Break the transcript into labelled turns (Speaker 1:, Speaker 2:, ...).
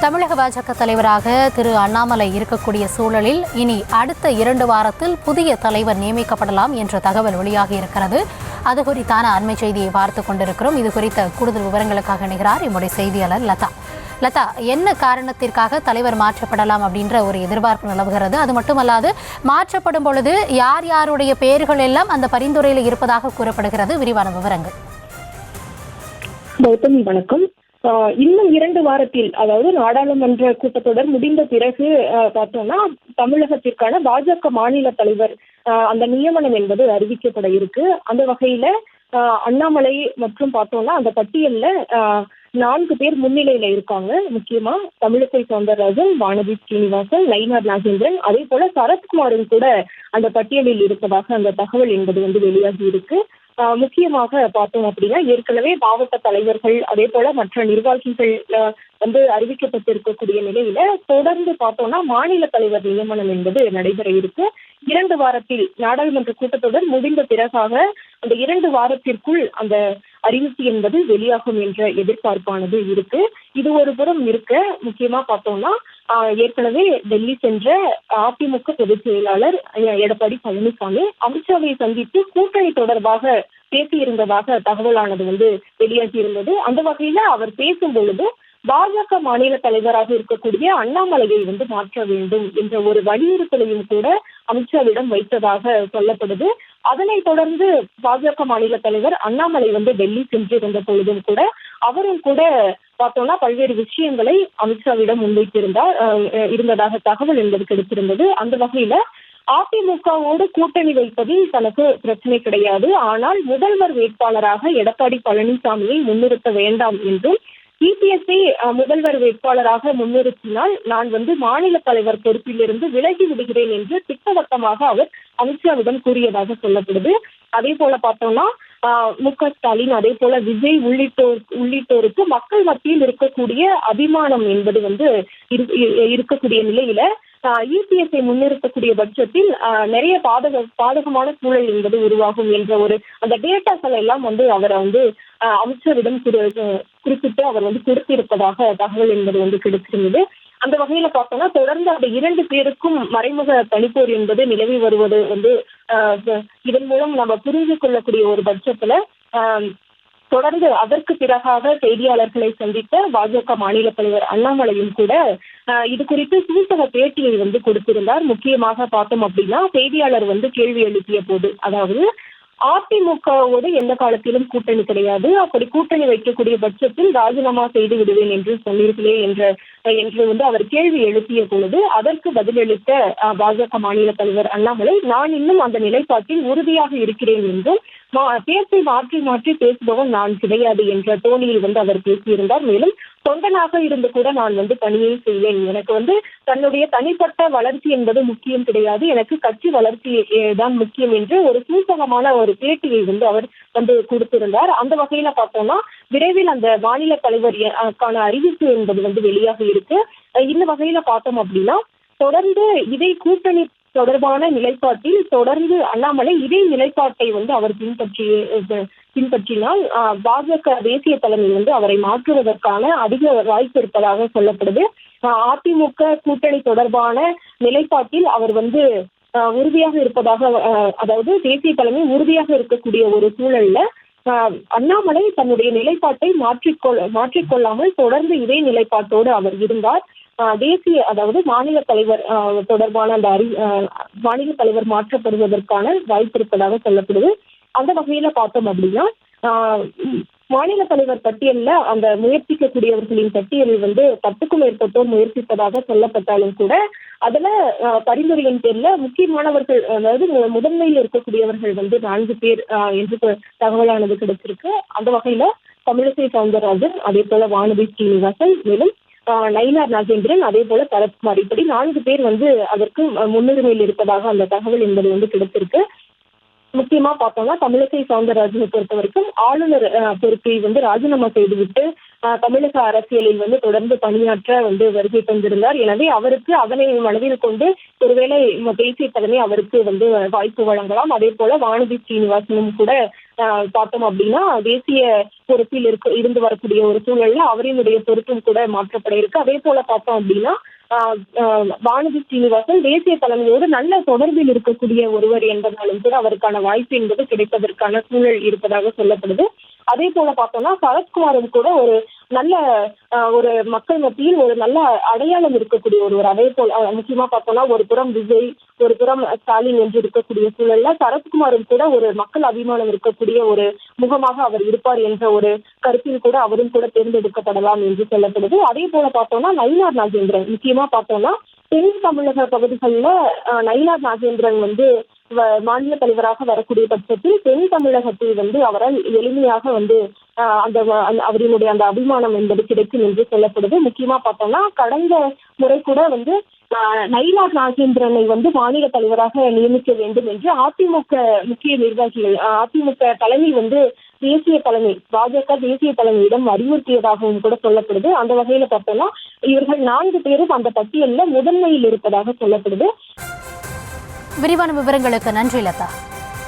Speaker 1: தமிழக பாஜக தலைவராக திரு அண்ணாமலை இருக்கக்கூடிய சூழலில் இனி அடுத்த 2 வாரத்தில் புதிய தலைவர் நியமிக்கப்படலாம் என்ற தகவல் வெளியாகி இருக்கிறது. அது குறித்தான அண்மை செய்தியை பார்த்து கொண்டிருக்கிறோம். இது குறித்த கூடுதல் விவரங்களுக்காக இணைகிறார் நம்முடைய செய்தியாளர் லதா. லதா, என்ன காரணத்திற்காக தலைவர் மாற்றப்படலாம் அப்படின்ற ஒரு எதிர்பார்ப்பு நிலவுகிறது? அது மட்டுமல்லாது மாற்றப்படும் பொழுது யார் யாருடைய பெயர்கள் எல்லாம் அந்த பரிந்துரையில் இருப்பதாக கூறப்படுகிறது? விரிவான விவரங்கள்.
Speaker 2: கௌதமி, வணக்கம். இன்னும் 2 வாரத்தில், அதாவது நாடாளுமன்ற கூட்டத்தொடர் முடிந்த பிறகு பார்த்தோம்னா தமிழகத்திற்கான பாஜக மாநில தலைவர் அந்த நியமனம் என்பது அறிவிக்கப்பட இருக்கு. அந்த வகையில அண்ணாமலை மற்றும் பார்த்தோம்னா அந்த பட்டியல்ல 4 பேர் முன்னிலையில இருக்காங்க. முக்கியமா தமிழிசை சவுந்தரராஜன், வானதி ஸ்ரீனிவாசன், நயினார் நாகேந்திரன், அதே போல சரத்குமாரும் கூட அந்த பட்டியலில் இருப்பதாக அந்த தகவல் என்பது வெளியாகி இருக்கு. முக்கியமாக பார்த்தோம் அப்படின்னா ஏற்கனவே மாவட்ட தலைவர்கள் அதே போல மற்ற நிர்வாகிகள் அறிவிக்கப்பட்டிருக்கக்கூடிய நிலையில தொடர்ந்து பார்த்தோம்னா மாநில தலைவர் நியமனம் என்பது நடைபெற இருக்கு. 2 வாரத்தில் நாடாளுமன்ற கூட்டத்தொடர் முடிந்த பிறகாக அந்த 2 வாரத்திற்குள் அந்த அறிவிப்பு என்பது வெளியாகும் என்ற எதிர்பார்ப்பானது இருக்கு. இது ஒரு புறம் இருக்க, முக்கியமா பார்த்தோம்னா ஏற்கனவே டெல்லி சென்ற அதிமுக பொதுச் செயலாளர் எடப்பாடி பழனிசாமி அமித்ஷாவை சந்தித்து கூட்டணி தொடர்பாக பேசியிருந்ததாக தகவலானது வெளியாகி இருந்தது. அந்த வகையில அவர் பேசும் பொழுது பாஜக மாநில தலைவராக இருக்கக்கூடிய அண்ணாமலையை மாற்ற வேண்டும் என்ற ஒரு வலியுறுத்தலையும் கூட அமித்ஷாவிடம் வைத்ததாக சொல்லப்படுது. அதனைத் தொடர்ந்து பாஜக மாநில தலைவர் அண்ணாமலை டெல்லி சென்றிருந்த பொழுதும் கூட அவரும் கூட பார்த்தோம்னா பல்வேறு விஷயங்களை அமித்ஷாவிடம் இருந்ததாக தகவல் என்பது கிடைத்திருந்தது. அந்த வகையில அதிமுகவோடு கூட்டணி வைப்பதில் தனக்கு பிரச்சனை கிடையாது, ஆனால் முதல்வர் வேட்பாளராக எடப்பாடி பழனிசாமியை முன்னிறுத்த வேண்டாம் என்றும், இபிஎஸ்ஐ முதல்வர் வேட்பாளராக முன்னிறுத்தினால் நான் மாநில தலைவர் பொறுப்பிலிருந்து விலகி விடுகிறேன் என்று திட்டவட்டமாக அவர் அமித்ஷாவிடம் கூறியதாக சொல்லப்படுது. அதே போல பார்த்தோம்னா மு.க. ஸ்டாலின் அதே போல விஜய் உள்ளிட்டோருக்கு மக்கள் மத்தியில் இருக்கக்கூடிய அபிமானம் என்பது இருக்கக்கூடிய நிலையில இபிஎஸ்ஐ முன்னிறுத்தக்கூடிய பட்சத்தில் நிறைய பாதகமான சூழல் என்பது உருவாகும் என்ற ஒரு அந்த டேட்டாக்கள் எல்லாம் அவர் அமித்ஷாவிடம் குறிப்பிட்டு அவர் கொடுத்திருப்பதாக தகவல் என்பது கிடைச்சிருந்தது. அந்த வகையில பார்த்தோம்னா தொடர்ந்து அந்த 2 பேருக்கும் மறைமுக தனிப்போர் என்பது நிலவி வருவது இதன் மூலம் நம்ம புரிந்து கொள்ளக்கூடிய ஒரு பட்சத்துல தொடர்ந்து அதற்கு பிறகாக செய்தியாளர்களை சந்தித்த பாஜக மாநில தலைவர் அண்ணாமலையும் கூட இது குறித்து சூசக பேட்டியை கொடுத்திருந்தார். முக்கியமாக பார்த்தோம் அப்படின்னா செய்தியாளர் கேள்வி எழுப்பிய போது, அதாவது அதிமுகவோடு எந்த காலத்திலும் கூட்டணி கிடையாது, அப்படி கூட்டணி வைக்கக்கூடிய பட்சத்தில் ராஜினாமா செய்து விடுவேன் என்று சொன்னீர்களே என்று அவர் கேள்வி எழுப்பிய பொழுது அதற்கு பதிலளித்த பாஜக மாநில தலைவர் அண்ணாமலை, நான் இன்னும் அந்த நிலைப்பாட்டில் உறுதியாக இருக்கிறேன் என்றும், பேச்சை மாற்றி மாற்றி பேசுபவன் நான் கிடையாது என்ற தோணியில் அவர் பேசியிருந்தார். மேலும் தொண்டனாக இருந்து கூட நான் பணியை செய்வேன், எனக்கு தன்னுடைய தனிப்பட்ட வளர்ச்சி என்பது முக்கியம் கிடையாது, எனக்கு கட்சி வளர்ச்சி தான் முக்கியம் என்று ஒரு சூசகமான ஒரு பேட்டியை அவர் கொடுத்திருந்தார். அந்த வகையில பார்த்தோம்னா விரைவில் அந்த மாநில தலைவருக்கான அறிவிப்பு என்பது வெளியாக இருக்கு. இந்த வகையில பார்த்தோம் அப்படின்னா தொடர்ந்து இதை கூட்டணி தொடர்பான நிலைப்பாட்டில் தொடர்ந்து அண்ணாமலை இதே நிலைப்பாட்டை அவர் பின்பற்றினால் பாஜக தேசிய தலைமை அவரை மாற்றுவதற்கான அதிக வாய்ப்பு இருப்பதாக சொல்லப்படுது. அதிமுக கூட்டணி தொடர்பான நிலைப்பாட்டில் அவர் உறுதியாக இருப்பதாக, அதாவது தேசிய தலைமை உறுதியாக இருக்கக்கூடிய ஒரு சூழல்ல அண்ணாமலை தன்னுடைய நிலைப்பாட்டை மாற்றிக்கொள்ளாமல் தொடர்ந்து இதே நிலைப்பாட்டோடு அவர் இருந்தார். அதாவது மாநில தலைவர் தொடர்பான அந்த மாநில தலைவர் மாற்றப்படுவதற்கான வாய்ப்பு இருப்பதாக சொல்லப்படுது. அந்த வகையில பார்த்தோம் அப்படின்னா மாநில தலைவர் பட்டியல்ல அந்த முயற்சிக்கக்கூடியவர்களின் பட்டியலில் 10க்கும் மேற்பட்டோர் முயற்சிப்பதாக சொல்லப்பட்டாலும் கூட அதுல பரிந்துரையின் பேர்ல முக்கியமானவர்கள், அதாவது முதன்மையில் இருக்கக்கூடியவர்கள் 4 பேர் என்று தகவலானது கிடைச்சிருக்கு. அந்த வகையில தமிழிசை சவுந்தரராஜன், அதே போல வானதி ஸ்ரீனிவாசன், மேலும் நயினார் நாகேந்திரன், அதே போல சரத்குமார், இப்படி 4 பேர் அதற்கு முன்னுரிமையில் இருப்பதாக அந்த தகவல் என்பது கிடைத்திருக்கு. முக்கியமா பார்த்தோம்னா தமிழிசை சவுந்தரராஜனை பொறுத்த வரைக்கும் ஆளுநர் பொறுப்பை ராஜினாமா செய்துவிட்டு தமிழக அரசியலில் தொடர்ந்து பணியாற்ற வருகை தந்திருந்தார். எனவே அவருக்கு அதனை மனதில் கொண்டு ஒருவேளை தேசிய தலைமை அவருக்கு வாய்ப்பு வழங்கலாம். அதே போல வானதி ஸ்ரீனிவாசனும் கூட பார்த்தோம் அப்படின்னா தேசிய பொறுப்பில் இருந்து வரக்கூடிய ஒரு சூழல்ல அவரினுடைய பொறுப்பும் கூட மாற்றப்பட இருக்கு. அதே போல பார்த்தோம் அப்படின்னா வானதி சீனிவாசன் தேசிய தலைமையோடு நல்ல தொடர்பில் இருக்கக்கூடிய ஒருவர் என்பதாலும் கூட அவருக்கான வாய்ப்பு என்பது கிடைப்பதற்கான சூழல் இருப்பதாக சொல்லப்படுது. அதே போல பார்த்தோம்னா சரத்குமாரும் கூட ஒரு நல்ல ஒரு மக்கள் மத்தியில் ஒரு நல்ல அடையாளம் இருக்கக்கூடிய ஒருவர். அதே போல முக்கியமா பார்த்தோம்னா ஒரு புறம் விஜய், ஒரு புறம் ஸ்டாலின் என்று இருக்கக்கூடிய சூழல்ல சரத்குமாரும் கூட ஒரு மக்கள் அபிமானம் இருக்கக்கூடிய ஒரு முகமாக அவர் இருப்பார் என்ற ஒரு கருத்தில் கூட அவரும் கூட தேர்ந்தெடுக்கப்படலாம் என்று சொல்லப்படுது. அதே போல பார்த்தோம்னா நயினார் நாகேந்திரன், முக்கியமா பார்த்தோம்னா தென் தமிழக பகுதிகளில் நயினார் நாகேந்திரன் மாநில தலைவராக வரக்கூடிய பட்சத்தில் தென் தமிழகத்தில் அவரால் எளிமையாக அந்த அவரினுடைய அந்த அபிமானம் என்பது கிடைக்கும் என்று சொல்லப்படுது. முக்கியமா பார்த்தோம்னா கடந்த முறை கூட நயினார் நாகேந்திரனை மாநில தலைவராக நியமிக்க வேண்டும் என்று அதிமுக முக்கிய நிர்வாகிகள், அதிமுக தலைமை தேசிய தலைமை, பாஜக தேசிய தலைமையிடம் அறிவுறுத்தியதாகவும் கூட சொல்லப்படுது. அந்த வகையில பார்த்தோம்னா இவர்கள் 4 பேரும் அந்த பட்டியலில் முதன்மையில் இருப்பதாக சொல்லப்படுது.
Speaker 1: விரிவான விவரங்களுக்கு நன்றி லதா.